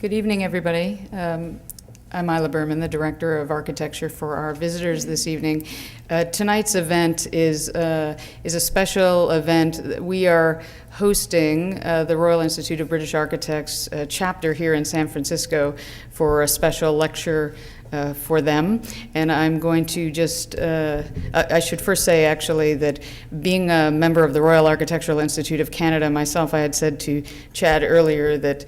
Good evening, everybody. I'm Isla Berman, the Director of Architecture for our visitors this evening. Tonight's event is a special event. We are hosting the Royal Institute of British Architects chapter here in San Francisco for a special lecture for them. And I'm going to just, I should first say actually that being a member of the Royal Architectural Institute of Canada myself, I had said to Chad earlier that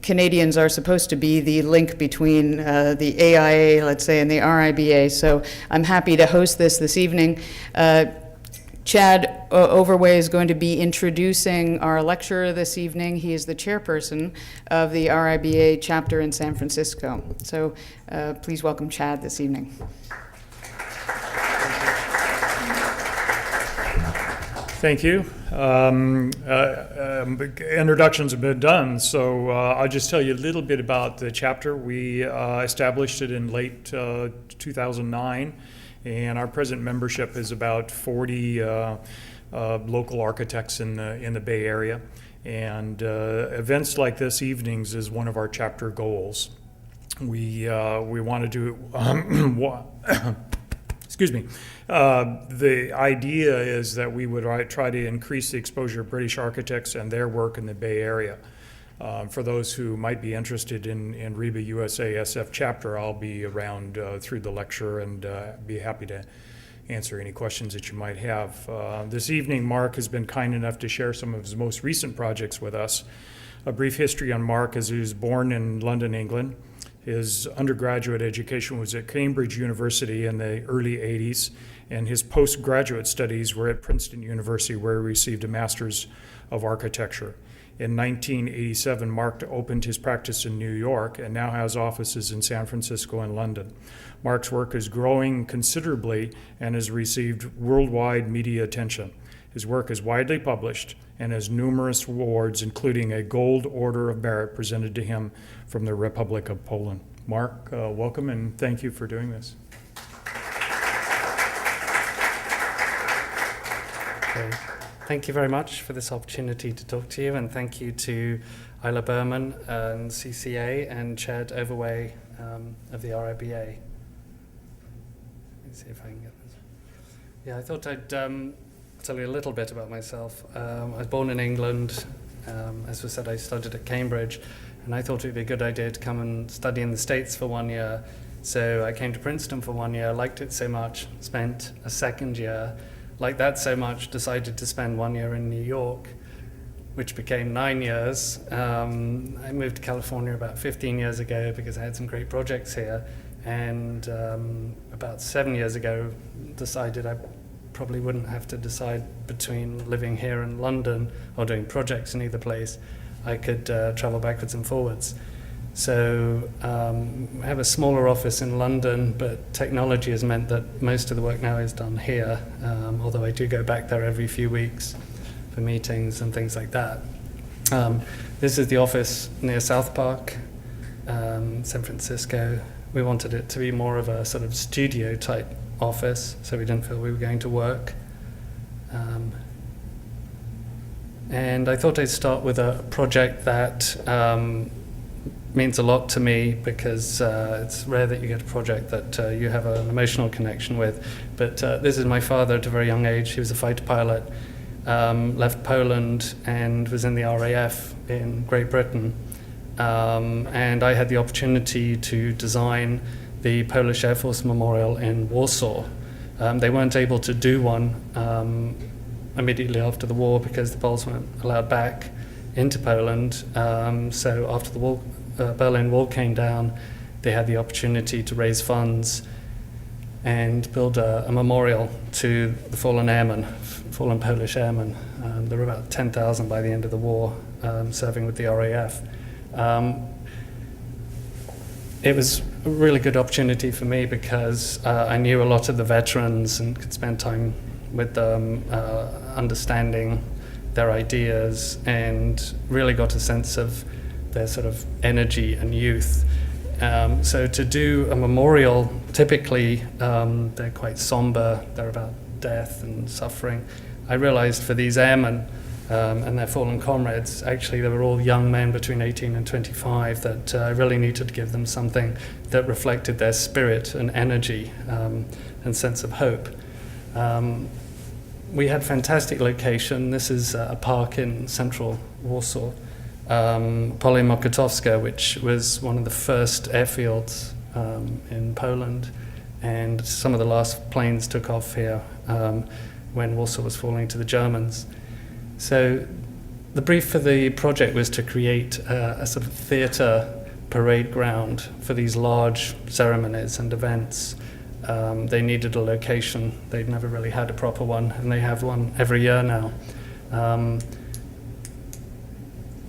Canadians are supposed to be the link between the AIA, let's say, and the RIBA. So I'm happy to host this evening. Chad Overway is going to be introducing our lecturer this evening. He is the chairperson of the RIBA chapter in San Francisco. So please welcome Chad this evening. Thank you. Introductions have been done, so I'll just tell you a little bit about the chapter. We established it in late 2009, and our present membership is about 40 local architects in the Bay Area. And events like this, evenings, is one of our chapter goals. We want to do excuse me. The idea is that we would try to increase the exposure of British architects and their work in the Bay Area. For those who might be interested in RIBA USA SF chapter, I'll be around through the lecture and be happy to answer any questions that you might have. This evening, Mark has been kind enough to share some of his most recent projects with us. A brief history on Mark, as he was born in London, England. His undergraduate education was at Cambridge University in the early 80s, and his postgraduate studies were at Princeton University, where he received a Master's of Architecture. In 1987, Mark opened his practice in New York and now has offices in San Francisco and London. Mark's work is growing considerably and has received worldwide media attention. His work is widely published and has numerous awards, including a Gold Order of Merit presented to him from the Republic of Poland. Mark, welcome and thank you for doing this. Okay. Thank you very much for this opportunity to talk to you, and thank you to Isla Berman and CCA and Chad Overway of the RIBA. Let me see if I can get this. Yeah, I thought I'd tell you a little bit about myself. I was born in England. As was said, I studied at Cambridge, and I thought it would be a good idea to come and study in the States for 1 year. So I came to Princeton for 1 year, liked it so much, spent a second year, liked that so much, decided to spend 1 year in New York, which became 9 years. I moved to California about 15 years ago because I had some great projects here, and about 7 years ago decided I probably wouldn't have to decide between living here in London or doing projects in either place. I could travel backwards and forwards. So I have a smaller office in London, but technology has meant that most of the work now is done here, although I do go back there every few weeks for meetings and things like that. This is the office near South Park, San Francisco. We wanted it to be more of a sort of studio type office, so we didn't feel we were going to work. And I thought I'd start with a project that means a lot to me, because it's rare that you get a project that you have an emotional connection with. But this is my father at a very young age. He was a fighter pilot, left Poland and was in the RAF in Great Britain. And I had the opportunity to design the Polish Air Force Memorial in Warsaw. They weren't able to do one immediately after the war because the Poles weren't allowed back into Poland. So after the war, Berlin Wall came down, they had the opportunity to raise funds and build a memorial to the fallen airmen, fallen Polish airmen. There were about 10,000 by the end of the war serving with the RAF. It was a really good opportunity for me because I knew a lot of the veterans and could spend time with them, understanding their ideas, and really got a sense of their sort of energy and youth. So to do a memorial, typically they're quite somber, they're about death and suffering. I realized for these airmen, and their fallen comrades. Actually, they were all young men between 18 and 25 that really needed to give them something that reflected their spirit and energy and sense of hope. We had fantastic location. This is a park in central Warsaw, Pole Mokotowska, which was one of the first airfields in Poland, and some of the last planes took off here when Warsaw was falling to the Germans. So the brief for the project was to create a sort of theatre parade ground for these large ceremonies and events. They needed a location. They'd never really had a proper one, and they have one every year now.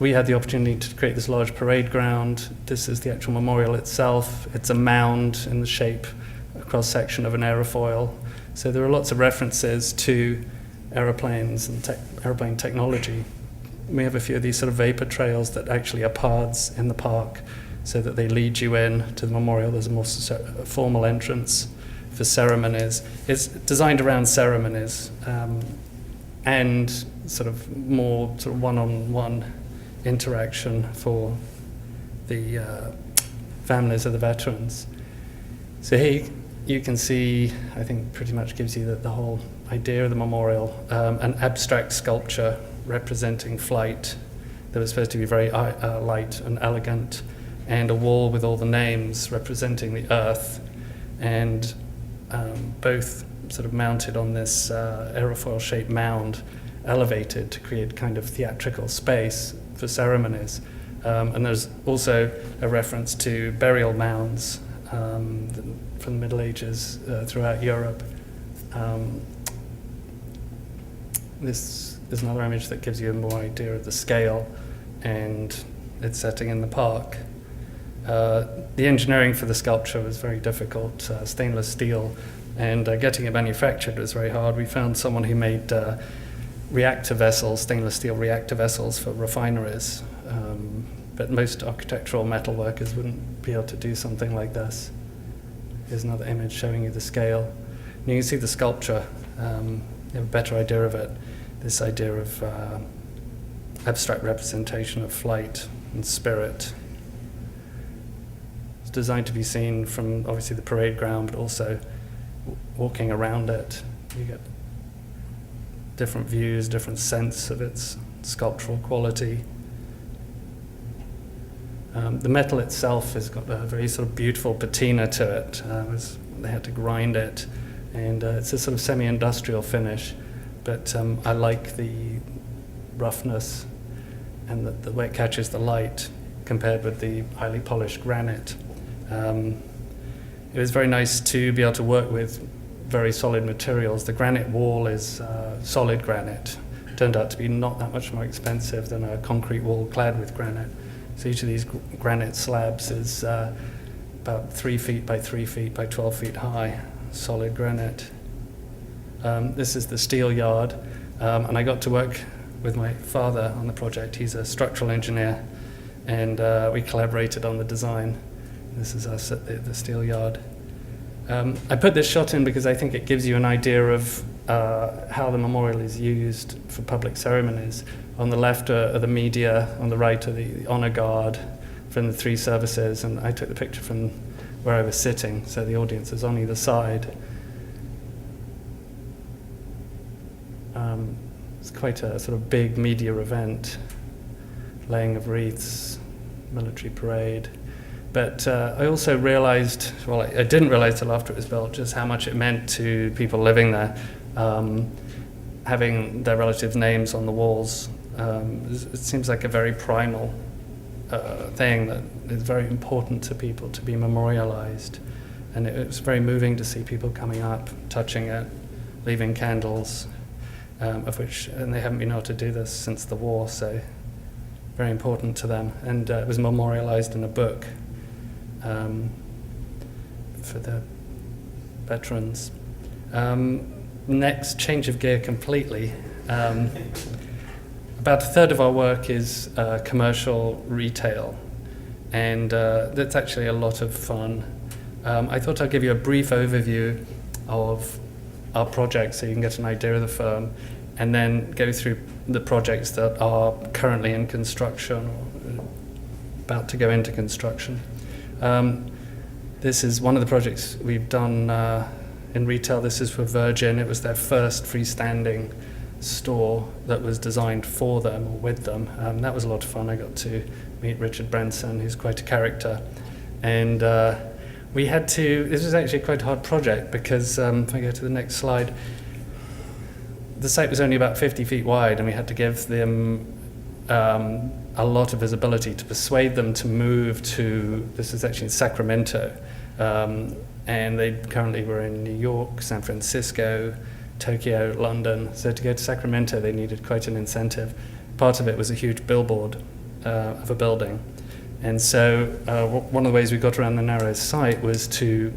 We had the opportunity to create this large parade ground. This is the actual memorial itself. It's a mound in the shape, a cross-section of an aerofoil. So there are lots of references to aeroplanes and aeroplane technology. We have a few of these sort of vapor trails that actually are paths in the park so that they lead you in to the memorial. There's a more formal entrance for ceremonies. It's designed around ceremonies and sort of more sort of one-on-one interaction for the families of the veterans. So here you can see, I think pretty much gives you the whole idea of the memorial, an abstract sculpture representing flight that was supposed to be very light and elegant, and a wall with all the names representing the earth, and both sort of mounted on this aerofoil-shaped mound, elevated to create kind of theatrical space for ceremonies. And there's also a reference to burial mounds from the Middle Ages throughout Europe. This is another image that gives you a more idea of the scale and its setting in the park. The engineering for the sculpture was very difficult, stainless steel, and getting it manufactured was very hard. We found someone who made reactor vessels, stainless steel reactor vessels for refineries, but most architectural metal workers wouldn't be able to do something like this. Here's another image showing you the scale. And you can see the sculpture, you have a better idea of it, this idea of abstract representation of flight and spirit. It's designed to be seen from obviously the parade ground, but also walking around it. You get different views, different sense of its sculptural quality. The metal itself has got a very sort of beautiful patina to it. They had to grind it, and it's a sort of semi-industrial finish, but I like the roughness and the way it catches the light compared with the highly polished granite. It was very nice to be able to work with very solid materials. The granite wall is solid granite. Turned out to be not that much more expensive than a concrete wall clad with granite. So each of these granite slabs is about 3 feet by 3 feet by 12 feet high, solid granite. This is the steel yard, and I got to work with my father on the project. He's a structural engineer, and we collaborated on the design. This is us at the steel yard. I put this shot in because I think it gives you an idea of how the memorial is used for public ceremonies. On the left are the media, on the right are the honor guard from the 3 services, and I took the picture from where I was sitting, so the audience is on either side. It's quite a sort of big media event, laying of wreaths, military parade. But I also realized, well, I didn't realize till after it was built, just how much it meant to people living there, having their relatives' names on the walls. It seems like a very primal thing that is very important to people to be memorialized. And it was very moving to see people coming up, touching it, leaving candles, and they haven't been able to do this since the war, so very important to them. And it was memorialized in a book for the veterans. Next, change of gear completely. About a third of our work is commercial retail, and that's actually a lot of fun. I thought I'd give you a brief overview of our project so you can get an idea of the firm. and then go through the projects that are currently in construction or about to go into construction. This is one of the projects we've done in retail. This is for Virgin. It was their first freestanding store that was designed for them or with them. That was a lot of fun. I got to meet Richard Branson, who's quite a character. And we had to, this was actually quite a hard project because, if I go to the next slide, the site was only about 50 feet wide, and we had to give them a lot of visibility to persuade them to move to, this is actually in Sacramento, and they currently were in New York, San Francisco, Tokyo, London. So to go to Sacramento, they needed quite an incentive. Part of it was a huge billboard of a building. And so one of the ways we got around the narrow site was to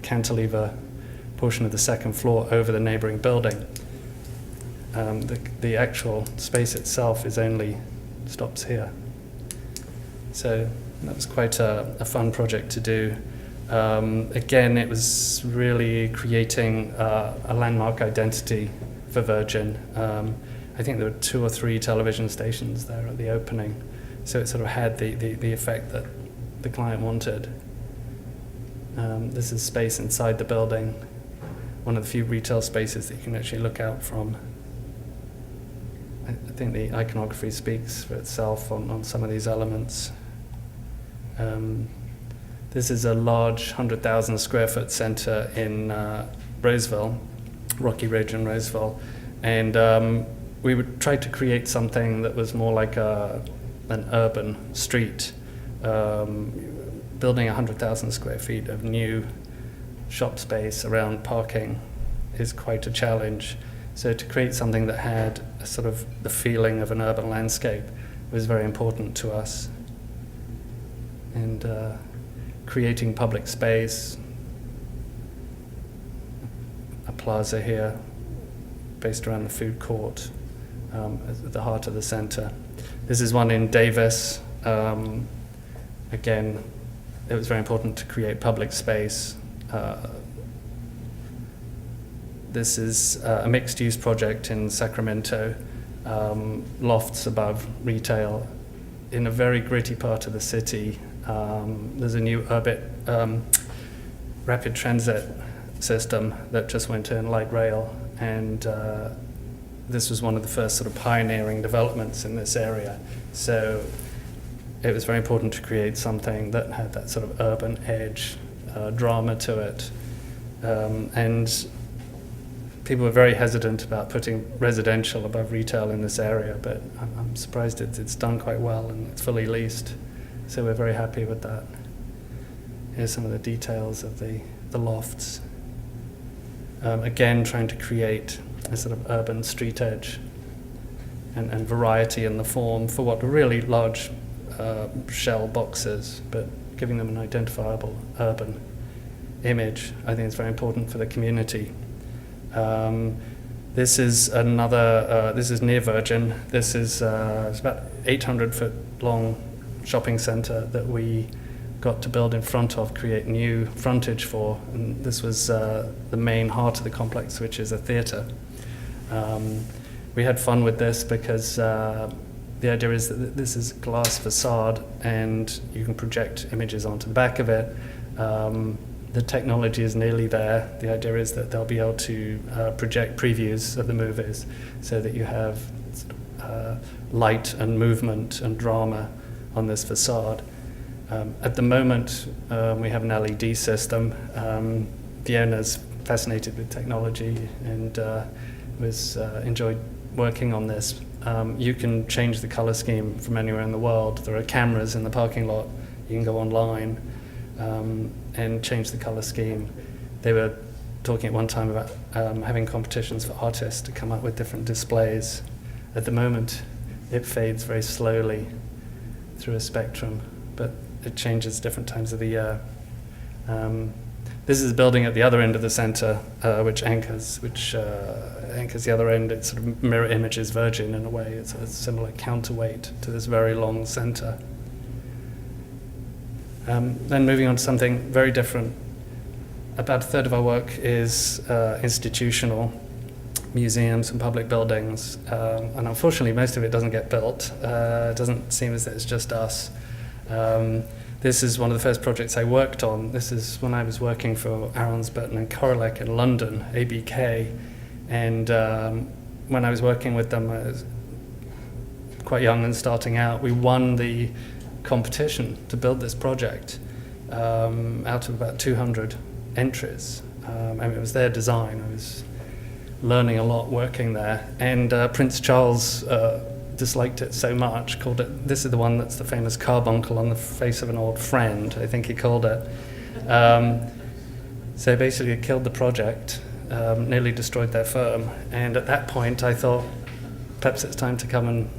cantilever a portion of the second floor over the neighboring building. The actual space itself is only stops here. So that was quite a fun project to do. Again, it was really creating a landmark identity for Virgin. I think there were 2 or 3 television stations there at the opening, so it sort of had the effect that the client wanted. This is space inside the building, one of the few retail spaces that you can actually look out from. I think the iconography speaks for itself on some of these elements. This is a large 100,000 square foot center in Roseville, Rocky Ridge in Roseville, and we would try to create something that was more like an urban street, building 100,000 square feet of new shop space around parking is quite a challenge. So to create something that had a sort of the feeling of an urban landscape was very important to us. And creating public space, a plaza here based around the food court at the heart of the center. This is one in Davis. Again, it was very important to create public space. This is a mixed-use project in Sacramento, lofts above retail, in a very gritty part of the city. There's a new rapid transit system that just went in, light rail, and this was one of the first sort of pioneering developments in this area. So it was very important to create something that had that sort of urban edge, drama to it. And people were very hesitant about putting residential above retail in this area, but I'm surprised it's done quite well and it's fully leased. So we're very happy with that. Here's some of the details of the lofts. Again, trying to create a sort of urban street edge and variety in the form for what were really large shell boxes, but giving them an identifiable urban image, I think is very important for the community. This is another, this is near Virgin. This is it's about 800-foot long shopping center that we got to build in front of, create new frontage for. And this was the main heart of the complex, which is a theater. We had fun with this because the idea is that this is a glass facade and you can project images onto the back of it. The technology is nearly there. The idea is that they'll be able to project previews of the movies so that you have light and movement and drama on this facade. At the moment, we have an LED system. The owner's fascinated with technology and enjoyed working on this. You can change the color scheme from anywhere in the world. There are cameras in the parking lot. You can go online and change the color scheme. They were talking at one time about having competitions for artists to come up with different displays. At the moment, it fades very slowly through a spectrum, but it changes different times of the year. This is a building at the other end of the center, which anchors the other end. It sort of mirror images Virgin in a way. It's a similar counterweight to this very long center. Then moving on to something very different. About a third of our work is institutional. museums and public buildings, and unfortunately most of it doesn't get built. It doesn't seem as if it's just us. This is one of the first projects I worked on. This is when I was working for Arons, Burton and Correlec in London, ABK, and when I was working with them, I was quite young and starting out. We won the competition to build this project out of about 200 entries. I mean, it was their design. I was learning a lot working there, and Prince Charles disliked it so much, called it, this is the one that's the famous carbuncle on the face of an old friend, I think he called it. So basically it killed the project, nearly destroyed their firm, and at that point I thought, perhaps it's time to come and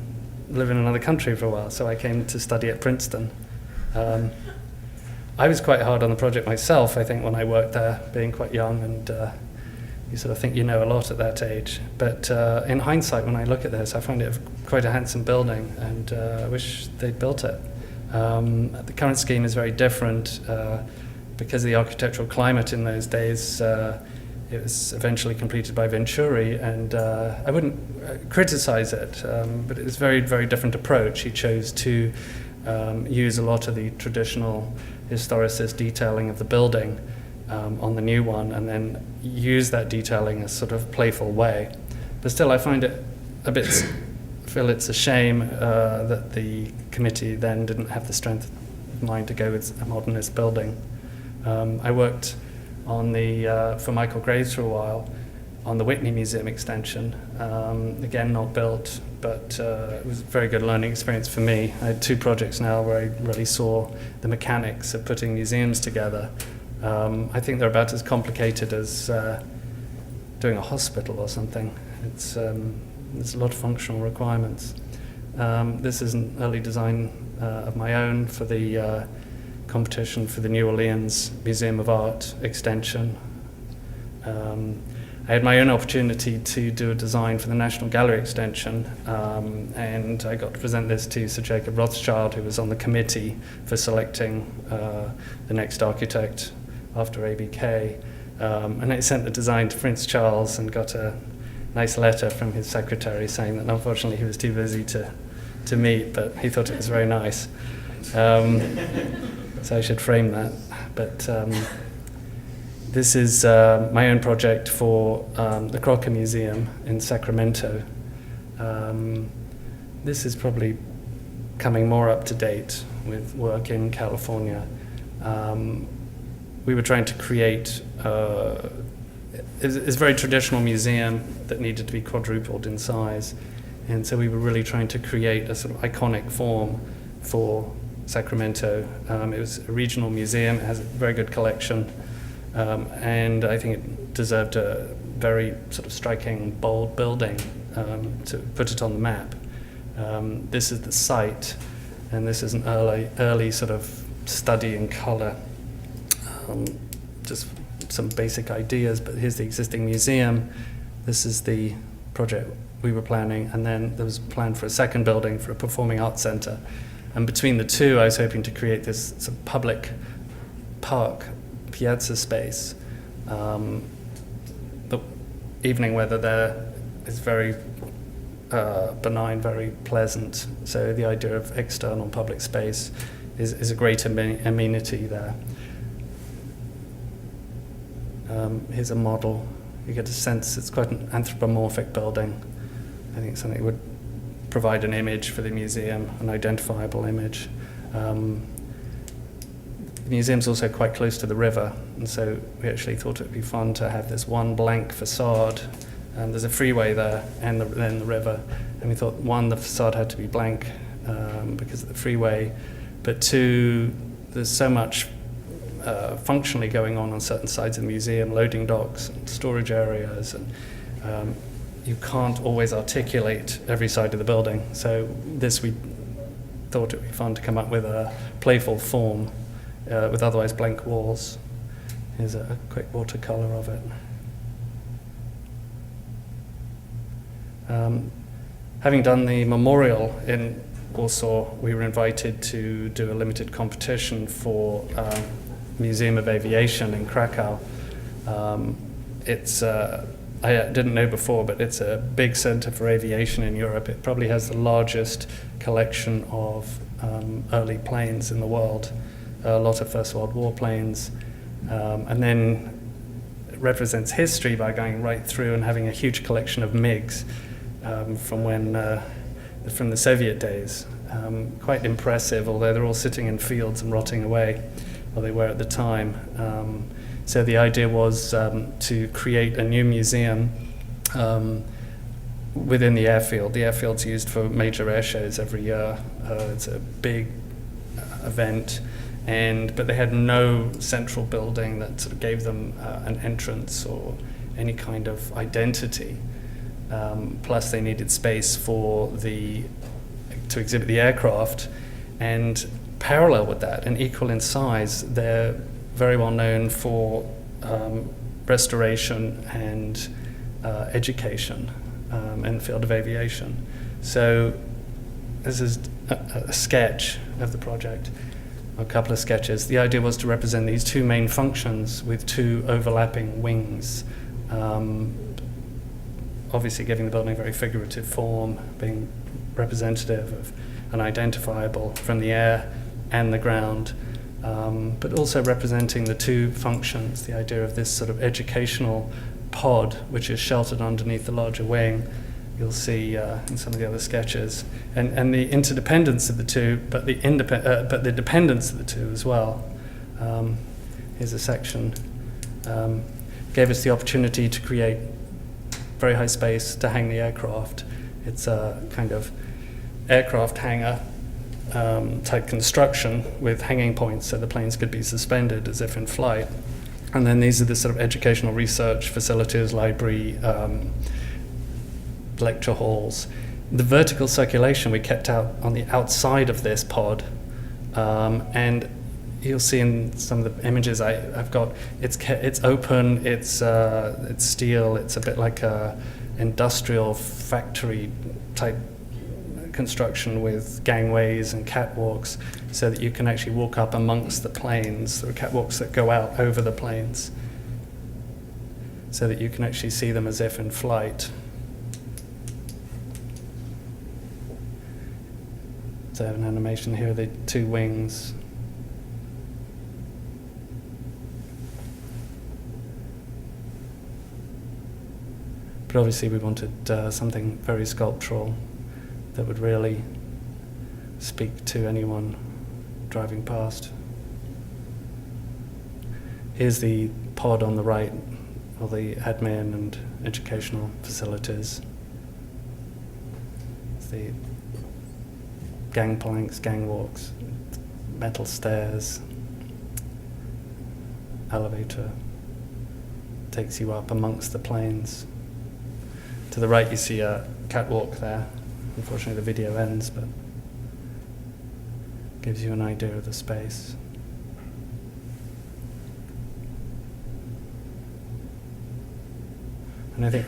live in another country for a while, so I came to study at Princeton. I was quite hard on the project myself, I think, when I worked there, being quite young, and you sort of think you know a lot at that age. But in hindsight, when I look at this, I find it quite a handsome building, and I wish they'd built it. The current scheme is very different because of the architectural climate in those days. It was eventually completed by Venturi, and I wouldn't criticize it, but it was a very, very different approach. He chose to use a lot of the traditional historicist detailing of the building on the new one, and then use that detailing as sort of playful way. But still, I find it a bit, feel it's a shame that the committee then didn't have the strength of mind to go with a modernist building. I worked on the, for Michael Graves for a while, on the Whitney Museum extension. Again, not built, but it was a very good learning experience for me. I had 2 projects now where I really saw the mechanics of putting museums together. I think they're about as complicated as doing a hospital or something. There's a lot of functional requirements. This is an early design of my own for the competition for the New Orleans Museum of Art extension. I had my own opportunity to do a design for the National Gallery extension, and I got to present this to Sir Jacob Rothschild, who was on the committee for selecting the next architect after ABK. And I sent the design to Prince Charles and got a nice letter from his secretary saying that unfortunately he was too busy to meet, but he thought it was very nice. So I should frame that. But this is my own project for the Crocker Museum in Sacramento. This is probably coming more up to date with work in California. We were trying to create it's a very traditional museum that needed to be quadrupled in size, and so we were really trying to create a sort of iconic form for Sacramento. It was a regional museum. It has a very good collection. And I think it deserved a very sort of striking, bold building to put it on the map. This is the site, and this is an early sort of study in color. Just some basic ideas, but here's the existing museum. This is the project we were planning, and then there was a plan for a second building for a performing arts center. And between the two, I was hoping to create this sort of public park piazza space. The evening weather there is very benign, very pleasant. So the idea of external public space is a great amenity there. Here's a model. You get a sense it's quite an anthropomorphic building. I think something that would provide an image for the museum, an identifiable image. The museum's also quite close to the river, and so we actually thought it would be fun to have this one blank facade. There's a freeway there and then the river, and we thought, one, the facade had to be blank because of the freeway, but two, there's so much functionally going on certain sides of the museum, loading docks and storage areas, and you can't always articulate every side of the building. So this, we thought it would be fun to come up with a playful form with otherwise blank walls. Here's a quick watercolor of it. Having done the memorial in Warsaw, we were invited to do a limited competition for Museum of Aviation in Krakow. It's I didn't know before, but it's a big center for aviation in Europe. It probably has the largest collection of early planes in the world, a lot of First World War planes, and then it represents history by going right through and having a huge collection of MiGs from the Soviet days. Quite impressive, although they're all sitting in fields and rotting away, or they were at the time. So the idea was to create a new museum within the airfield. The airfield's used for major air shows every year. It's a big event, but they had no central building that sort of gave them an entrance or any kind of identity. Plus, they needed space to exhibit the aircraft, and parallel with that, and equal in size, they're very well known for restoration and education in the field of aviation. So this is a sketch of the project, a couple of sketches. The idea was to represent these two main functions with two overlapping wings, obviously giving the building a very figurative form, being representative of and identifiable from the air and the ground, but also representing the two functions, the idea of this sort of educational pod, which is sheltered underneath the larger wing. You'll see in some of the other sketches, and the interdependence of the two, but the dependence of the two as well. Here's a section. Gave us the opportunity to create very high space to hang the aircraft. It's a kind of aircraft hangar type construction with hanging points so the planes could be suspended as if in flight. And then these are the sort of educational research facilities, library, lecture halls. The vertical circulation we kept out on the outside of this pod, and you'll see in some of the images I've got, it's open, it's steel, it's a bit like a industrial factory type construction with gangways and catwalks, so that you can actually walk up amongst the planes. There are catwalks that go out over the planes, so that you can actually see them as if in flight. So I have an animation here of the two wings. But obviously we wanted something very sculptural that would really speak to anyone driving past. Here's the pod on the right, all the admin and educational facilities. It's the gangplanks, gangwalks, metal stairs, elevator takes you up amongst the planes. To the right you see a catwalk there. Unfortunately the video ends, but gives you an idea of the space. And I think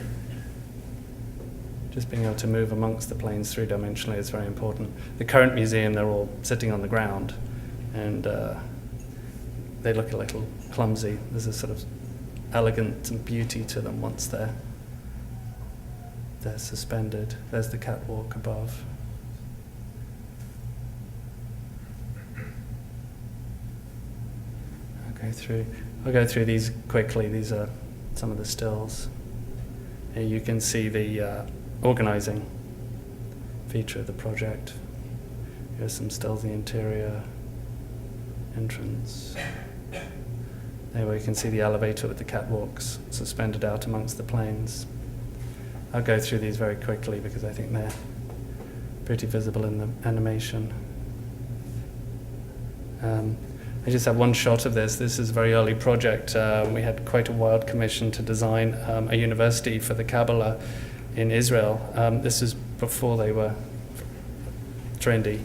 just being able to move amongst the planes three-dimensionally is very important. The current museum, they're all sitting on the ground, and they look a little clumsy. There's a sort of elegance and beauty to them once they're suspended. There's the catwalk above. I'll go through these quickly. These are some of the stills. Here you can see the organizing feature of the project. Here's some stills of the interior entrance. There you can see the elevator with the catwalks suspended out amongst the planes. I'll go through these very quickly because I think they're pretty visible in the animation. I just have one shot of this. This is a very early project. We had quite a wild commission to design a university for the Kabbalah in Israel. This is before they were trendy.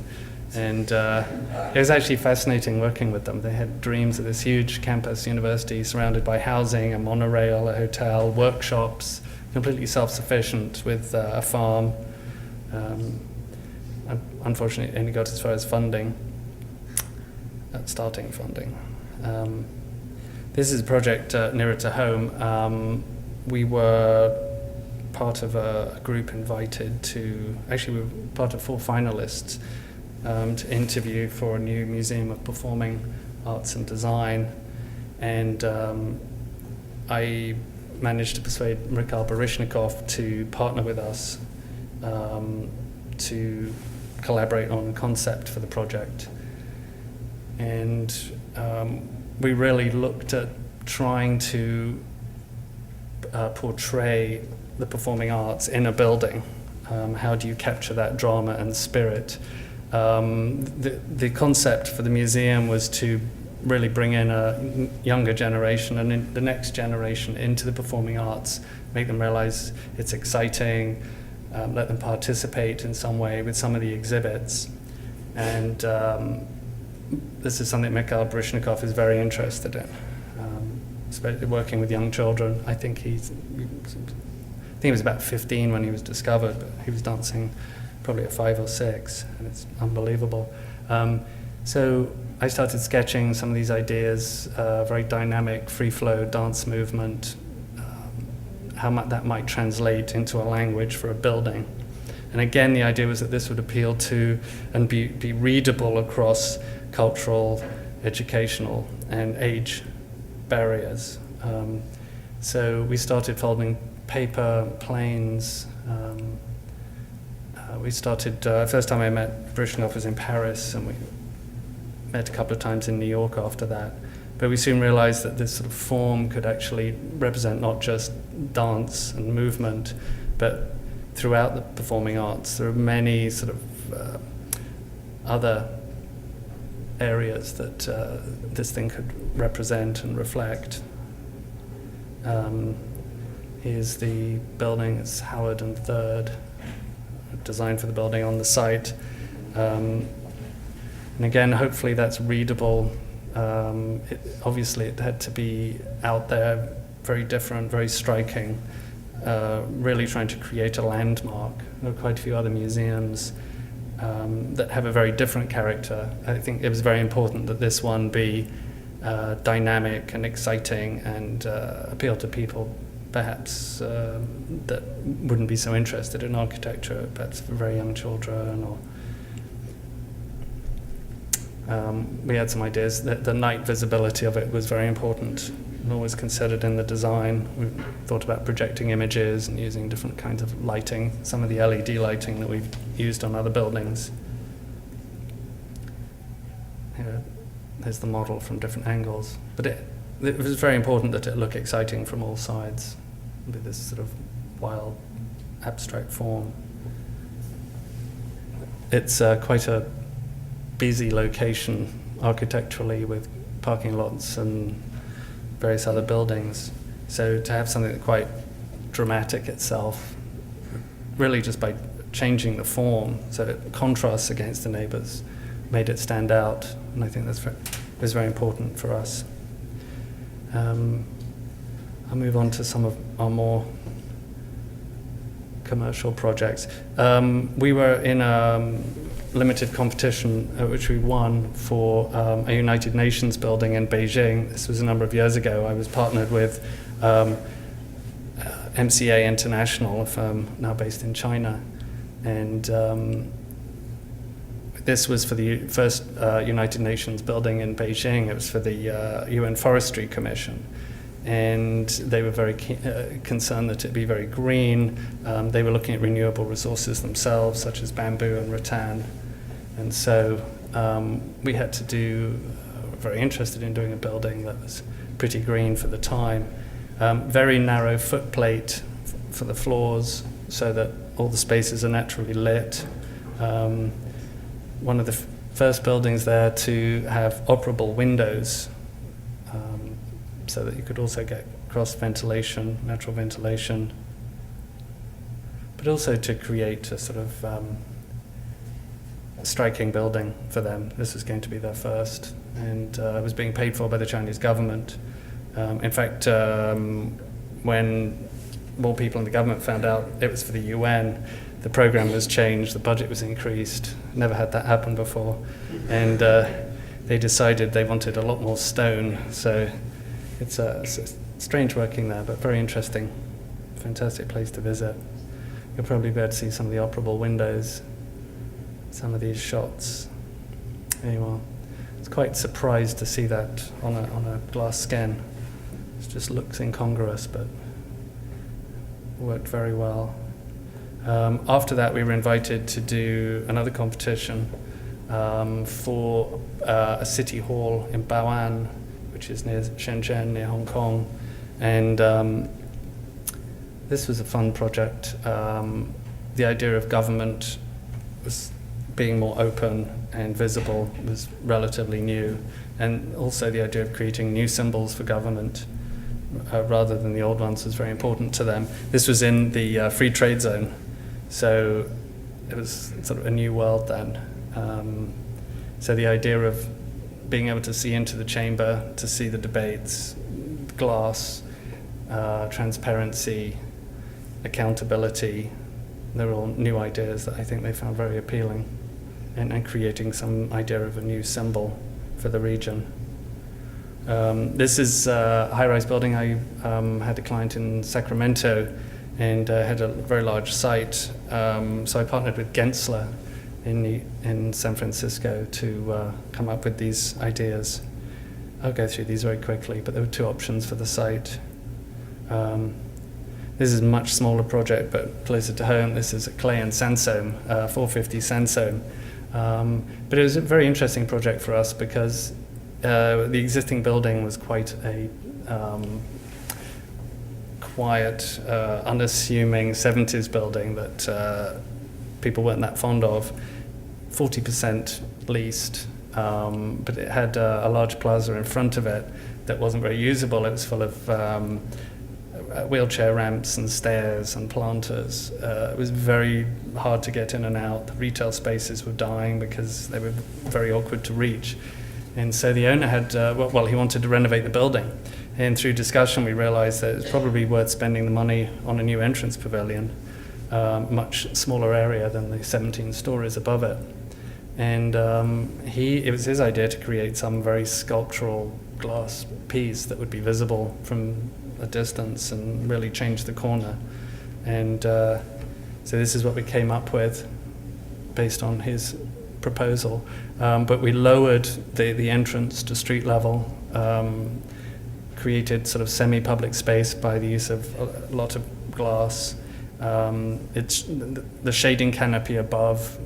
And it was actually fascinating working with them. They had dreams of this huge campus university surrounded by housing, a monorail, a hotel, workshops, completely self-sufficient with a farm. Unfortunately, it only got as far as funding, starting funding. This is a project nearer to home. we were part of a group invited to, actually we were part of 4 finalists to interview for a new Museum of Performing Arts and Design. And I managed to persuade Mikhail Baryshnikov to partner with us to collaborate on a concept for the project. And we really looked at trying to portray the performing arts in a building. How do you capture that drama and spirit? The concept for the museum was to really bring in a younger generation and the next generation into the performing arts, make them realize it's exciting, let them participate in some way with some of the exhibits. And this is something Mikhail Baryshnikov is very interested in, especially working with young children. I think he was about 15 when he was discovered, but he was dancing probably at 5 or 6, and it's unbelievable. So I started sketching some of these ideas, very dynamic, free-flow dance movement, how that might translate into a language for a building. And again, the idea was that this would appeal to and be readable across cultural, educational, and age barriers. So we started folding paper, planes. We started, first time I met Baryshnikov was in Paris, and we met a couple of times in New York after that. But we soon realized that this sort of form could actually represent not just dance and movement, but throughout the performing arts, there are many sort of other areas that this thing could represent and reflect. Here's the building, it's Howard and Third, designed for the building on the site. And again, hopefully that's readable. Obviously it had to be out there, very different, very striking, really trying to create a landmark. There are quite a few other museums that have a very different character. I think it was very important that this one be dynamic and exciting and appeal to people perhaps that wouldn't be so interested in architecture, perhaps for very young children. Or we had some ideas that the night visibility of it was very important and always considered in the design. We thought about projecting images and using different kinds of lighting, some of the LED lighting that we've used on other buildings. Here, there's the model from different angles. But it was very important that it look exciting from all sides with this sort of wild, abstract form. It's quite a busy location architecturally with parking lots and various other buildings. So to have something that's quite dramatic itself, really just by changing the form so it contrasts against the neighbors, made it stand out. And I think that's was very important for us. I'll move on to some of our more commercial projects. We were in a limited competition which we won for a United Nations building in Beijing. This was a number of years ago. I was partnered with MCA International, a firm now based in China. And this was for the first United Nations building in Beijing. It was for the UN Forestry Commission. And they were very concerned that it be very green. They were looking at renewable resources themselves, such as bamboo and rattan. And so we had to do, very interested in doing a building that was pretty green for the time. Very narrow footplate for the floors so that all the spaces are naturally lit. One of the first buildings there to have operable windows so that you could also get cross ventilation, natural ventilation, but also to create a sort of striking building for them. This was going to be their first, and it was being paid for by the Chinese government. In fact, when more people in the government found out it was for the UN, the program was changed, the budget was increased. Never had that happen before. And they decided they wanted a lot more stone, so it's strange working there, but very interesting. fantastic place to visit. You'll probably be able to see some of the operable windows, some of these shots. There you are. I was quite surprised to see that on a glass scan. It just looks incongruous, but worked very well. After that, we were invited to do another competition for a city hall in Bao'an, which is near Shenzhen, near Hong Kong. And this was a fun project. The idea of government was being more open and visible was relatively new. And also the idea of creating new symbols for government rather than the old ones was very important to them. This was in the free trade zone, so it was sort of a new world then. So the idea of being able to see into the chamber, to see the debates, glass, transparency, accountability, they're all new ideas that I think they found very appealing, and creating some idea of a new symbol for the region. This is a high-rise building. I had a client in Sacramento and had a very large site. So I partnered with Gensler in San Francisco to come up with these ideas. I'll go through these very quickly, but there were two options for the site. This is a much smaller project, but closer to home. This is a clay and sandstone, 450 sandstone. But it was a very interesting project for us because the existing building was quite a quiet, unassuming 70s building that people weren't that fond of. 40% leased, but it had a large plaza in front of it that wasn't very usable. It was full of wheelchair ramps and stairs and planters. It was very hard to get in and out. The retail spaces were dying because they were very awkward to reach. And so the owner had, he wanted to renovate the building. And through discussion, we realized that it was probably worth spending the money on a new entrance pavilion, much smaller area than the 17 stories above it. And it was his idea to create some very sculptural glass piece that would be visible from a distance and really change the corner. And so this is what we came up with based on his proposal. But we lowered the entrance to street level, created sort of semi-public space by the use of a lot of glass. It's the shading canopy above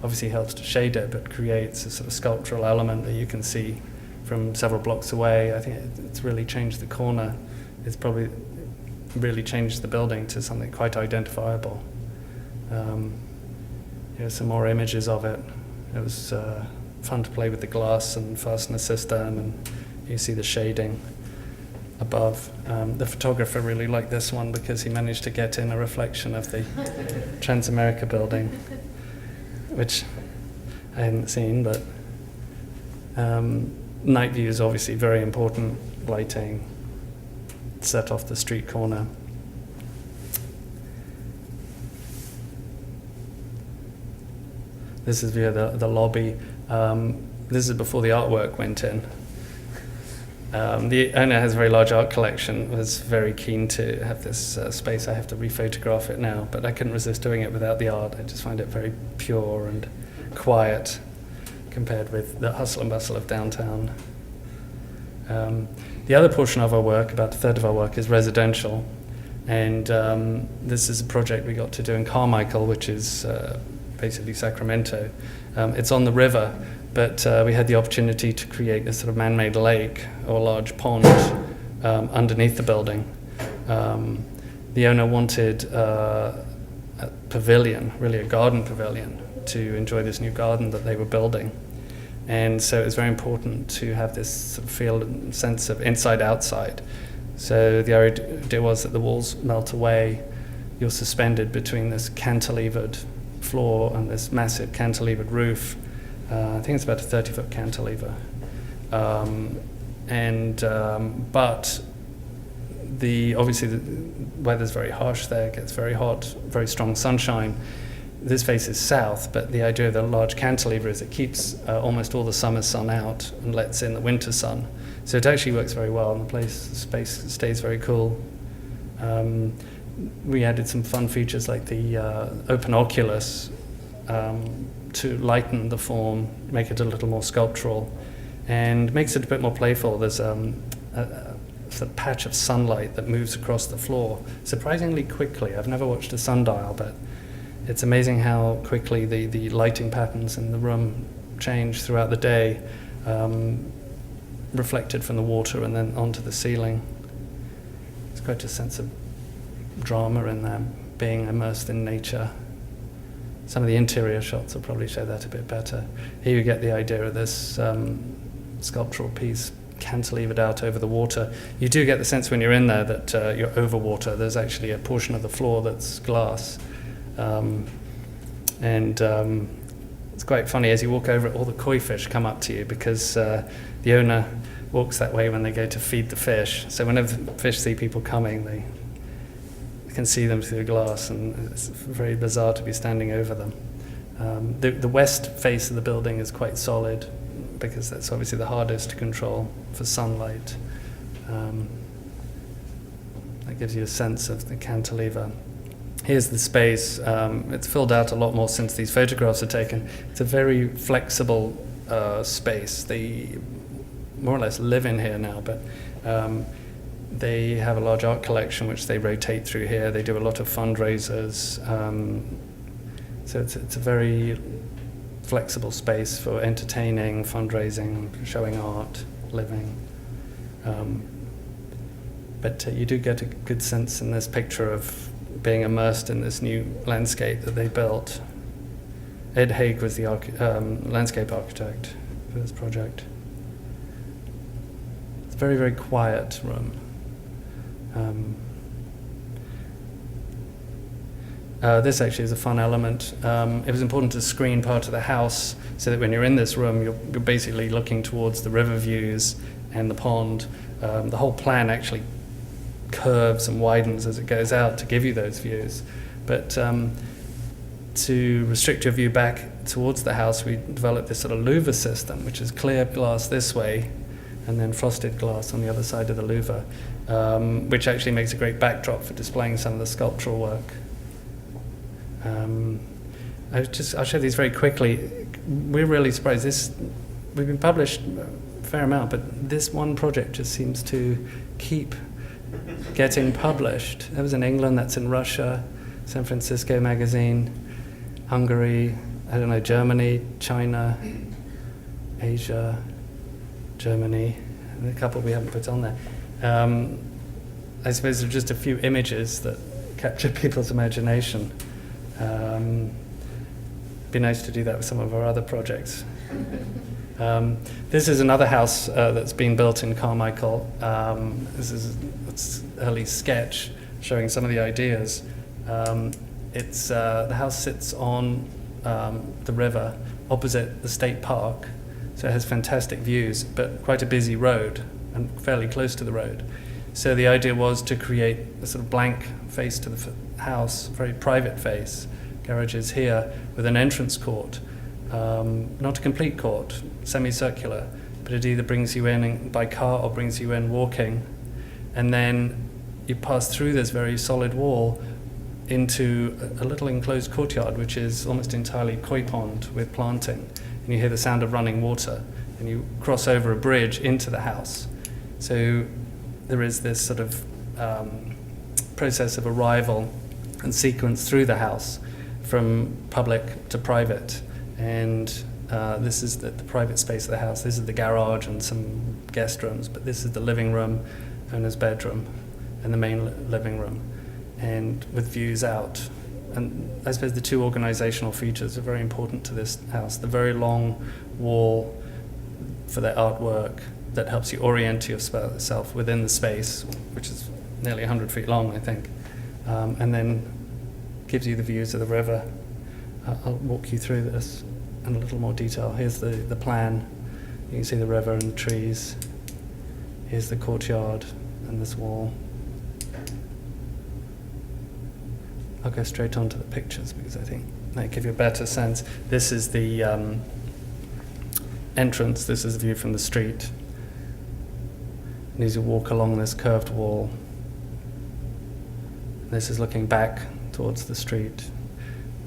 obviously helps to shade it, but creates a sort of sculptural element that you can see from several blocks away. I think it's really changed the corner. It's probably really changed the building to something quite identifiable. Here's some more images of it. It was fun to play with the glass and fastener system, and you see the shading above. The photographer really liked this one because he managed to get in a reflection of the Transamerica building, which I hadn't seen, but night view is obviously very important. Lighting, set off the street corner. This is via the lobby. This is before the artwork went in. The owner has a very large art collection, was very keen to have this space. I have to rephotograph it now, but I couldn't resist doing it without the art. I just find it very pure and quiet compared with the hustle and bustle of downtown. The other portion of our work, about a third of our work, is residential. And this is a project we got to do in Carmichael, which is basically Sacramento. It's on the river, but we had the opportunity to create a sort of man-made lake or large pond underneath the building. The owner wanted a pavilion, really a garden pavilion, to enjoy this new garden that they were building. And so it was very important to have this sort of feel and sense of inside-outside. So the idea was that the walls melt away. You're suspended between this cantilevered floor and this massive cantilevered roof. I think it's about a 30-foot cantilever. But obviously the weather's very harsh there, it gets very hot, very strong sunshine. This faces south, but the idea of the large cantilever is it keeps almost all the summer sun out and lets in the winter sun. So it actually works very well, and the space stays very cool. We added some fun features like the open oculus to lighten the form, make it a little more sculptural, and makes it a bit more playful. There's a patch of sunlight that moves across the floor surprisingly quickly. I've never watched a sundial, but it's amazing how quickly the lighting patterns in the room change throughout the day, reflected from the water and then onto the ceiling. There's quite a sense of drama in there, being immersed in nature. Some of the interior shots will probably show that a bit better. Here you get the idea of this sculptural piece cantilevered out over the water. You do get the sense when you're in there that you're over water. There's actually a portion of the floor that's glass. It's quite funny, as you walk over it, all the koi fish come up to you because the owner walks that way when they go to feed the fish. So whenever the fish see people coming, they can see them through the glass, and it's very bizarre to be standing over them. The west face of the building is quite solid because that's obviously the hardest to control for sunlight. That gives you a sense of the cantilever. Here's the space. It's filled out a lot more since these photographs are taken. It's a very flexible space. They more or less live in here now, but they have a large art collection which they rotate through here. They do a lot of fundraisers. So it's a very flexible space for entertaining, fundraising, showing art, living. But you do get a good sense in this picture of being immersed in this new landscape that they built. Ed Haig was the landscape architect for this project. It's a very, very quiet room. This actually is a fun element. It was important to screen part of the house so that when you're in this room, you're basically looking towards the river views and the pond. The whole plan actually curves and widens as it goes out to give you those views. But to restrict your view back towards the house, we developed this sort of louver system, which is clear glass this way and then frosted glass on the other side of the louver, which actually makes a great backdrop for displaying some of the sculptural work. I'll show these very quickly. We're really surprised. We've been published a fair amount, but this one project just seems to keep getting published. That was in England, that's in Russia, San Francisco Magazine, Hungary, Germany, China, Asia, Germany, and a couple we haven't put on there. I suppose there are just a few images that capture people's imagination. Be nice to do that with some of our other projects. This is another house that's been built in Carmichael. This is an early sketch showing some of the ideas. The house sits on the river opposite the state park, so it has fantastic views, but quite a busy road and fairly close to the road. So the idea was to create a sort of blank face to the house, very private face. Garage is here with an entrance court, not a complete court, semicircular, but it either brings you in by car or brings you in walking, and then you pass through this very solid wall into a little enclosed courtyard, which is almost entirely koi pond with planting, and you hear the sound of running water, and you cross over a bridge into the house. So there is this sort of process of arrival and sequence through the house from public to private, and this is the private space of the house. This is the garage and some guest rooms, but this is the living room, owner's bedroom, and the main living room, and with views out. And I suppose the two organizational features are very important to this house. The very long wall for the artwork that helps you orient yourself within the space, which is nearly 100 feet long, I think, and then gives you the views of the river. I'll walk you through this in a little more detail. Here's the plan. You can see the river and the trees. Here's the courtyard and this wall. I'll go straight on to the pictures because I think they give you a better sense. This is the entrance. This is the view from the street. And as you walk along this curved wall, This is looking back towards the street.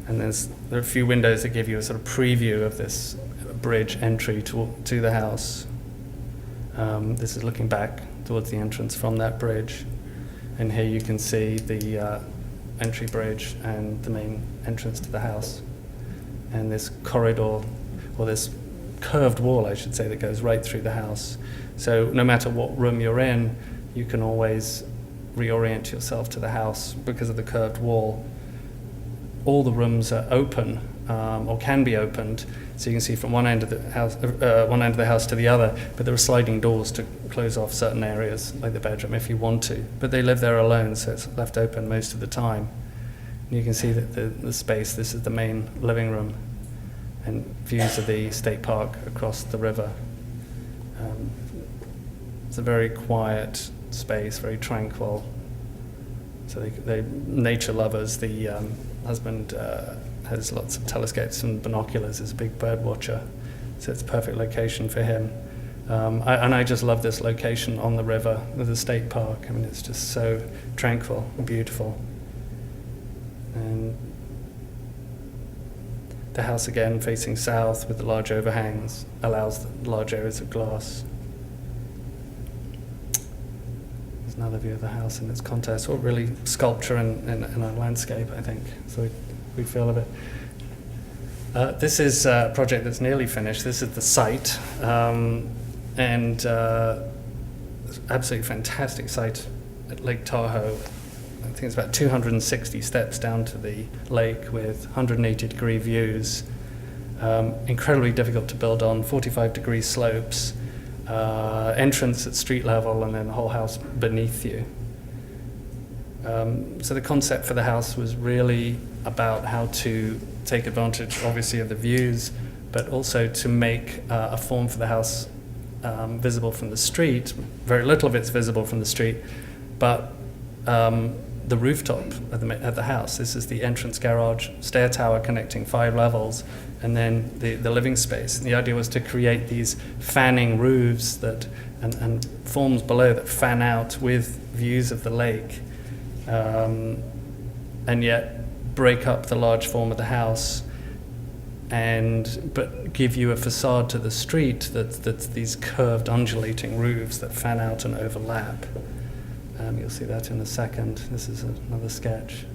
And there are a few windows that give you a sort of preview of this bridge entry to the house. This is looking back towards the entrance from that bridge. And here you can see the entry bridge and the main entrance to the house. And this corridor, or this curved wall, I should say, that goes right through the house. So no matter what room you're in, you can always reorient yourself to the house because of the curved wall. All the rooms are open, or can be opened, so you can see from one end of the house to the other. But there are sliding doors to close off certain areas, like the bedroom, if you want to. But they live there alone, so it's left open most of the time. And you can see that the space. This is the main living room, and views of the state park across the river. It's a very quiet space, very tranquil. So they nature lovers. The husband has lots of telescopes and binoculars. He's a big bird watcher, so it's a perfect location for him. I just love this location on the river with the state park. I mean, it's just so tranquil and beautiful. And the house, again, facing south with the large overhangs, allows the large areas of glass. There's another view of the house in its context, or really sculpture and a landscape, I think. So we feel of it. This is a project that's nearly finished. This is the site, and absolutely fantastic site at Lake Tahoe. I think it's about 260 steps down to the lake with 180-degree views. Incredibly difficult to build on, 45-degree slopes, entrance at street level, and then the whole house beneath you. So the concept for the house was really about how to take advantage, obviously, of the views, but also to make a form for the house visible from the street. Very little of it's visible from the street, but the rooftop at the house. This is the entrance garage, stair tower connecting 5 levels, and then the living space. And the idea was to create these fanning roofs and forms below that fan out with views of the lake, and yet break up the large form of the house, but give you a facade to the street that's these curved, undulating roofs that fan out and overlap. You'll see that in a second. This is another sketch.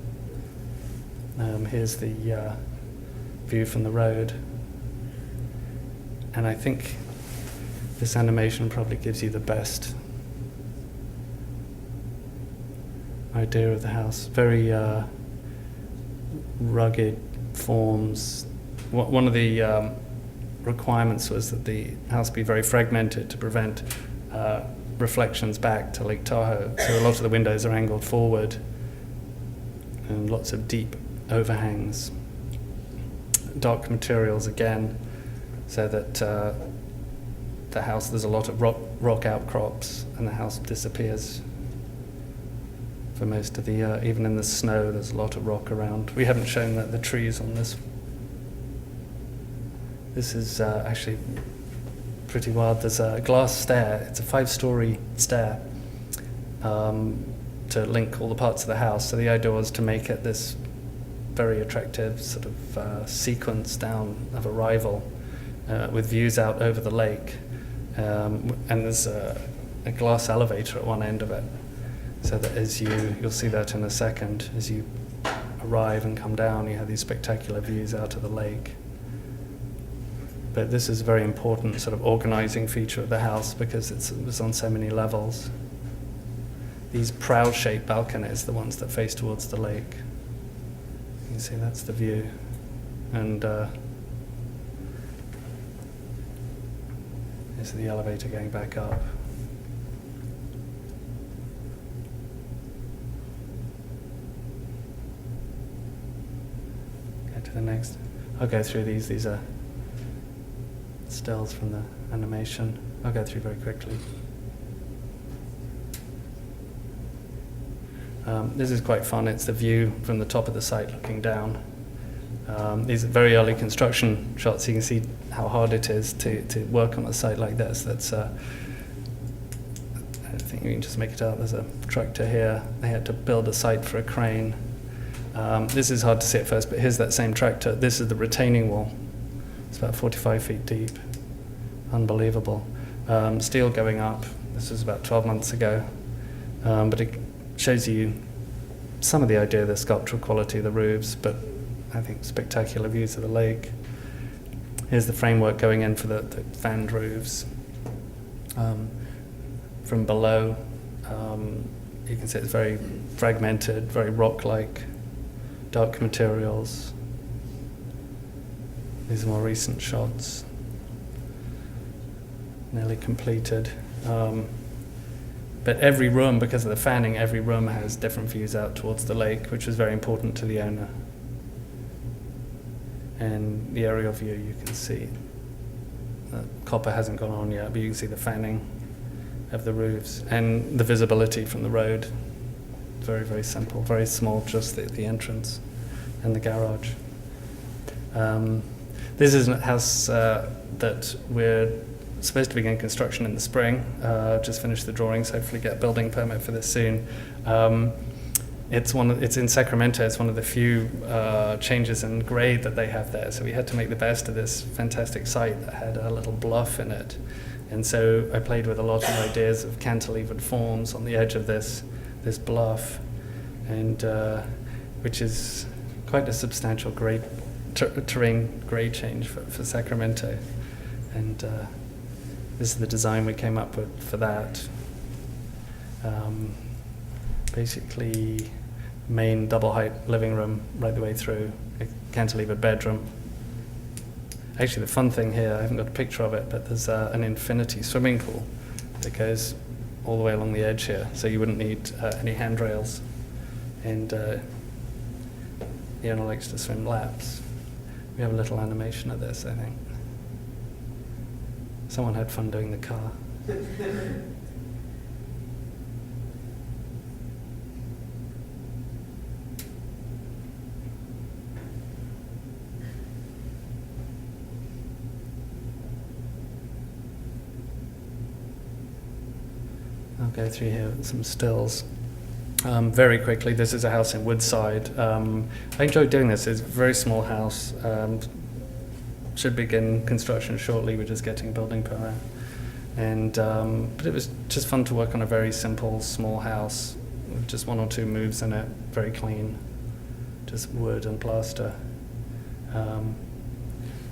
Here's the view from the road. And I think this animation probably gives you the best idea of the house. Very rugged forms. One of the requirements was that the house be very fragmented to prevent reflections back to Lake Tahoe. So a lot of the windows are angled forward, and lots of deep overhangs. Dark materials again, so that the house, there's a lot of rock outcrops, and the house disappears for most of the year. Even in the snow, there's a lot of rock around. We haven't shown the trees on this. This is actually pretty wild. There's a glass stair. It's a 5-story stair to link all the parts of the house. So the idea was to make it this very attractive sort of sequence down of arrival with views out over the lake. And there's a glass elevator at one end of it. So that you'll see that in a second, as you arrive and come down, you have these spectacular views out of the lake. But this is a very important sort of organizing feature of the house because it was on so many levels. These prow-shaped balconies, the ones that face towards the lake. You can see that's the view. And this is the elevator going back up. Go to the next. I'll go through these. These are stills from the animation. I'll go through very quickly. This is quite fun. It's the view from the top of the site looking down. These are very early construction shots. You can see how hard it is to work on a site like this. That's I think think you can just make it out. There's a tractor here. They had to build a site for a crane. This is hard to see at first, but here's that same tractor. This is the retaining wall. It's about 45 feet deep. Unbelievable. Steel going up. This was about 12 months ago. But it shows you some of the idea of the sculptural quality of the roofs, but I think spectacular views of the lake. Here's the framework going in for the fanned roofs. From below, you can see it's very fragmented, very rock-like, dark materials. These are more recent shots. Nearly completed. But every room, because of the fanning, every room has different views out towards the lake, which was very important to the owner. And the aerial view, you can see the copper hasn't gone on yet, but you can see the fanning of the roofs and the visibility from the road. Very, very simple, very small, just the entrance and the garage. This is a house that we're supposed to begin construction in the spring. Just finished the drawings, hopefully get a building permit for this soon. It's in Sacramento. It's one of the few changes in grade that they have there. So we had to make the best of this fantastic site that had a little bluff in it. And so I played with a lot of ideas of cantilevered forms on the edge of this bluff, and which is quite a substantial grade terrain grade change for Sacramento. And this is the design we came up with for that. Basically, main double height living room right the way through, a cantilevered bedroom. Actually, the fun thing here, I haven't got a picture of it, but there's an infinity swimming pool that goes all the way along the edge here, so you wouldn't need any handrails. And the owner likes to swim laps. We have a little animation of this, I think. Someone had fun doing the car. I'll go through here with some stills. Very quickly, this is a house in Woodside. I enjoyed doing this. It's a very small house. Should begin construction shortly. We're just getting a building permit. And but it was just fun to work on a very simple, small house with just one or two moves in it, very clean, just wood and plaster.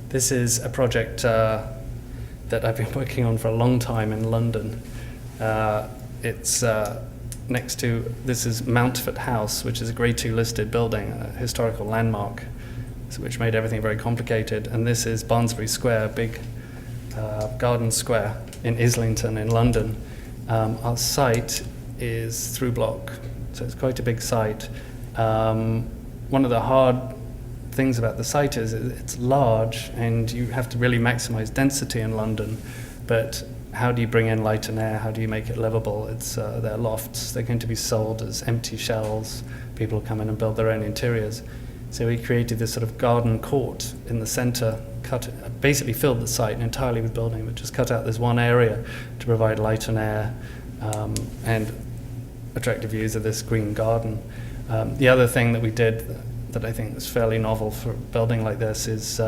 This is a project that I've been working on for a long time in London. It's next to, this is Mountford House, which is a Grade 2 listed building, a historical landmark, which made everything very complicated. And this is Barnsbury Square, big garden square in Islington in London. Our site is through block, so it's quite a big site. One of the hard things about the site is it's large and you have to really maximize density in London, but how do you bring in light and air? How do you make it livable? They're lofts. They're going to be sold as empty shells. People come in and build their own interiors. So we created this sort of garden court in the center, basically filled the site entirely with building, but just cut out this one area to provide light and air and attractive views of this green garden. The other thing that we did that I think is fairly novel for a building like this is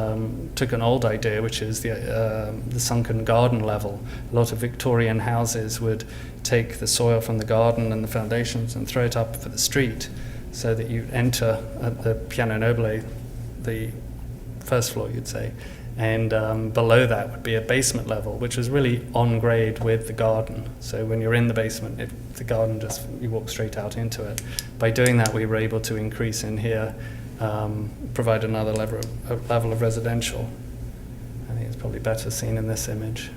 took an old idea, which is the sunken garden level. A lot of Victorian houses would take the soil from the garden and the foundations and throw it up for the street, so that you enter at the piano nobile, the first floor, you'd say, and below that would be a basement level, which was really on grade with the garden. So when you're in the basement, the garden you walk straight out into it. By doing that, we were able to increase in here, provide another level of residential. I think it's probably better seen in this image.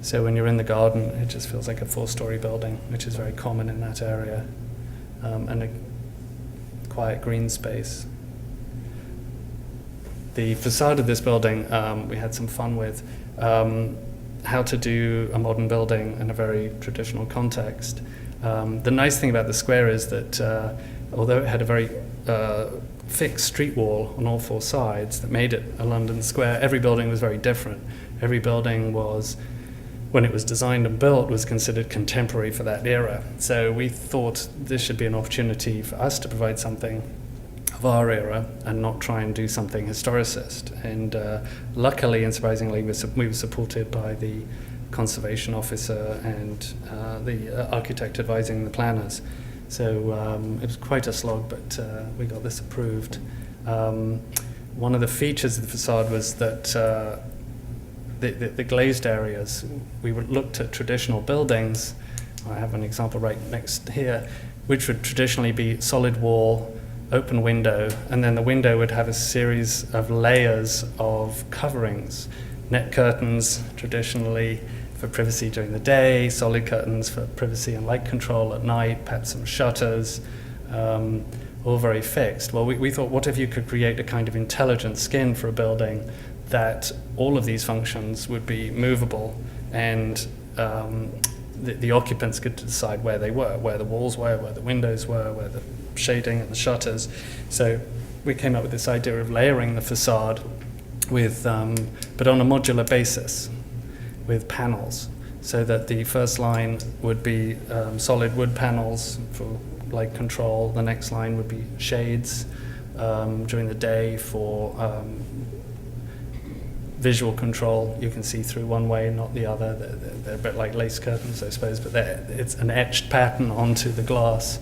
So when you're in the garden, it just feels like a 4-story building, which is very common in that area, and a quiet green space. The facade of this building, we had some fun with how to do a modern building in a very traditional context. The nice thing about the square is that although it had a very fixed street wall on all 4 sides that made it a London square, every building was very different. Every building was when it was designed and built, was considered contemporary for that era. So we thought this should be an opportunity for us to provide something of our era and not try and do something historicist. And luckily and surprisingly, we were supported by the conservation officer and the architect advising the planners. So it was quite a slog, but we got this approved. One of the features of the facade was that the glazed areas, we looked at traditional buildings. I have an example right next here, which would traditionally be solid wall, open window, and then the window would have a series of layers of coverings. Net curtains, traditionally for privacy during the day, solid curtains for privacy and light control at night, perhaps some shutters, all very fixed. Well, we thought, what if you could create a kind of intelligent skin for a building that all of these functions would be movable, and the occupants could decide where they were, where the walls were, where the windows were, where the shading and the shutters. So we came up with this idea of layering the facade with, but on a modular basis, with panels, so that the first line would be solid wood panels for light control. The next line would be shades during the day for visual control. You can see through one way, not the other. They're a bit like lace curtains, I suppose, but it's an etched pattern onto the glass.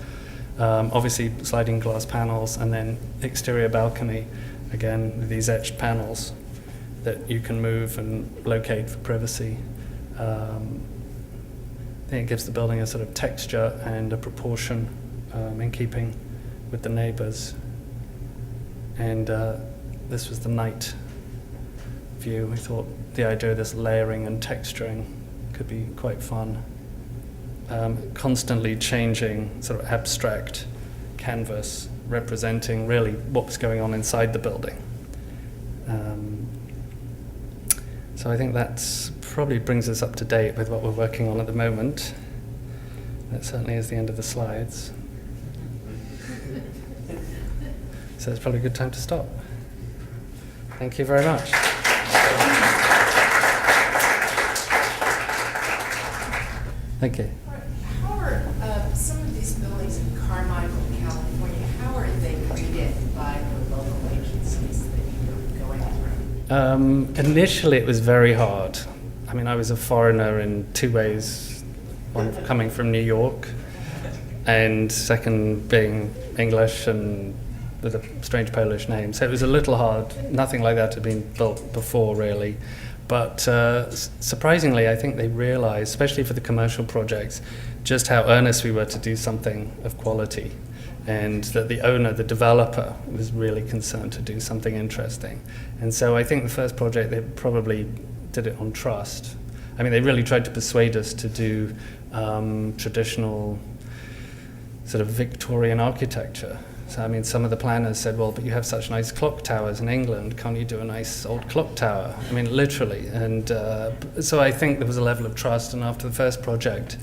Obviously, sliding glass panels, and then exterior balcony, again, with these etched panels that you can move and locate for privacy. I think it gives the building a sort of texture and a proportion in keeping with the neighbors. And this was the night view. We thought the idea of this layering and texturing could be quite fun. Constantly changing sort of abstract canvas representing really what was going on inside the building. So I think that's probably brings us up to date with what we're working on at the moment. That certainly is the end of the slides. So it's probably a good time to stop. Thank you very much. Thank you. How are some of these buildings in Carmichael, California, how are they greeted by the local agencies that you're going through? Initially, it was very hard. I mean, I was a foreigner in two ways. One, coming from New York, and second, being English and with a strange Polish name. So it was a little hard. Nothing like that had been built before, really. But surprisingly, I think they realized, especially for the commercial projects, just how earnest we were to do something of quality, and that the owner, the developer, was really concerned to do something interesting. And so I think the first project, they probably did it on trust. I mean, they really tried to persuade us to do traditional sort of Victorian architecture. So, I mean, some of the planners said, well, but you have such nice clock towers in England. Can't you do a nice old clock tower? I mean, literally. And so I think there was a level of trust. And after the first project,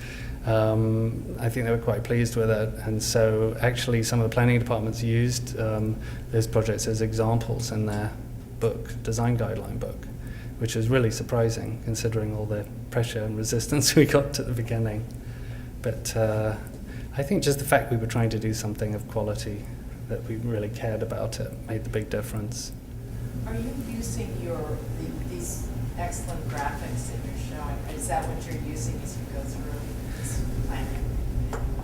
I think they were quite pleased with it. And so actually some of the planning departments used those projects as examples in their book, design guideline book, which was really surprising considering all the pressure and resistance we got at the beginning. But I think just the fact we were trying to do something of quality, that we really cared about it, made the big difference. Are you using these excellent graphics that you're showing? Is that what you're using as you go through this planning?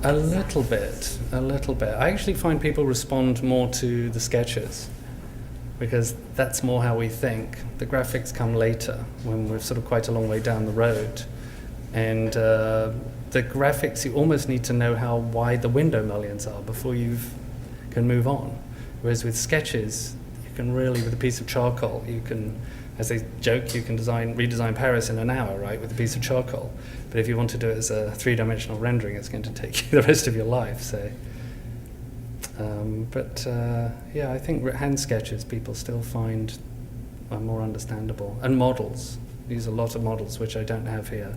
A little bit. I actually find people respond more to the sketches, because that's more how we think. The graphics come later, when we're sort of quite a long way down the road. And the graphics, you almost need to know how wide the window mullions are before you can move on. Whereas with sketches, you can really, with a piece of charcoal, you can, as they joke, you can redesign Paris in an hour, right, with a piece of charcoal. But if you want to do it as a three-dimensional rendering, it's going to take you the rest of your life. So, yeah, I think hand sketches people still find are more understandable. And models. Use a lot of models, which I don't have here.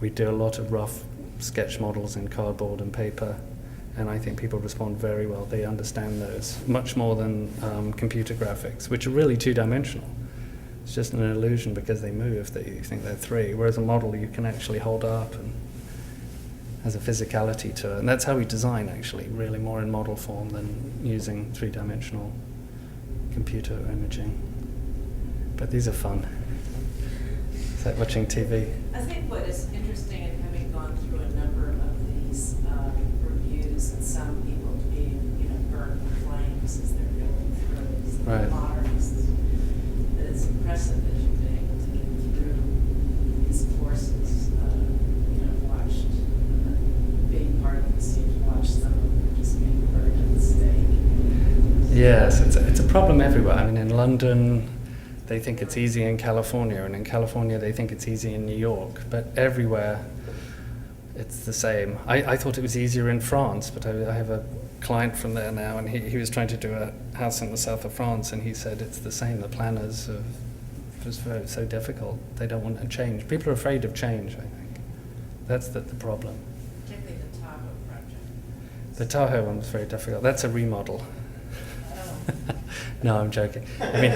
We do a lot of rough sketch models in cardboard and paper, and I think people respond very well. They understand those much more than computer graphics, which are really two-dimensional. It's just an illusion because they move that you think they're 3, whereas a model you can actually hold up and has a physicality to it. And that's how we design, actually, really more in model form than using 3-dimensional computer imaging. But these are fun. It's like watching TV. I think what is interesting in having gone through a number of these reviews and some people being, burned in flames as they're going through these Right. modernists, that it's impressive that you've been able to get through these courses. Watched being part of this, you've watched some of them just being burned at the stake. Yes, it's a problem everywhere. I mean, in London, they think it's easy in California, and in California, they think it's easy in New York. But everywhere, it's the same. I thought it was easier in France, but I have a client from there now, and he was trying to do a house in the south of France, and he said it's the same. The planners are just so difficult. They don't want to change. People are afraid of change, I think. That's the problem. Particularly the Tahoe project. The Tahoe one was very difficult. That's a remodel. Oh. No, I'm joking. I mean,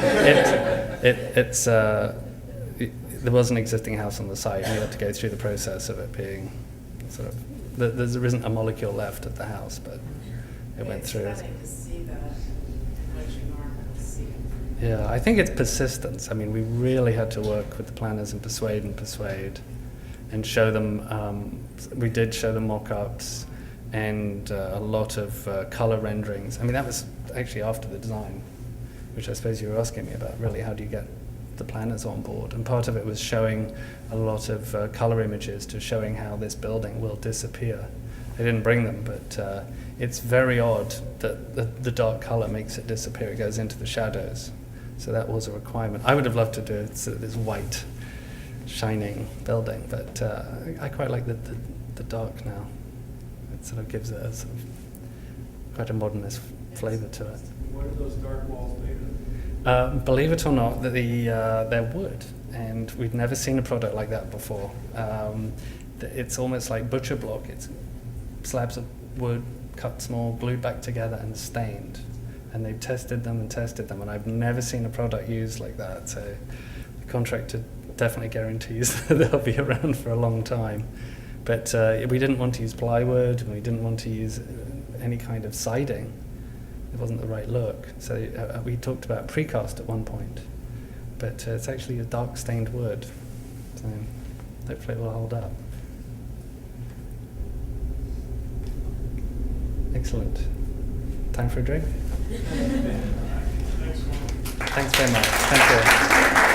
there was an existing house on the site, and we had to go through the process of it being sort of, there isn't a molecule left at the house, but it went through. It's stunning to see that in what you normally see. Yeah, I think it's persistence. I mean, we really had to work with the planners and persuade, and show them. We did show them mock-ups and a lot of color renderings. I mean, that was actually after the design, which I suppose you were asking me about. Really, how do you get the planners on board? And part of it was showing a lot of color images to showing how this building will disappear. I didn't bring them, but it's very odd that the dark color makes it disappear. It goes into the shadows. So that was a requirement. I would have loved to do it, so this white, shining building, but I quite like the dark now. It sort of gives it a sort of quite a modernist flavor to it. What are those dark walls made of? Believe it or not, they're wood, and we'd never seen a product like that before. It's almost like butcher block. It's slabs of wood cut small, glued back together, and stained. And they've tested them, and I've never seen a product used like that. So the contractor definitely guarantees that they'll be around for a long time. But we didn't want to use plywood, and we didn't want to use any kind of siding. It wasn't the right look. So we talked about precast at one point, but it's actually a dark stained wood. So hopefully it will hold up. Excellent. Time for a drink? Thanks very much. Thank you.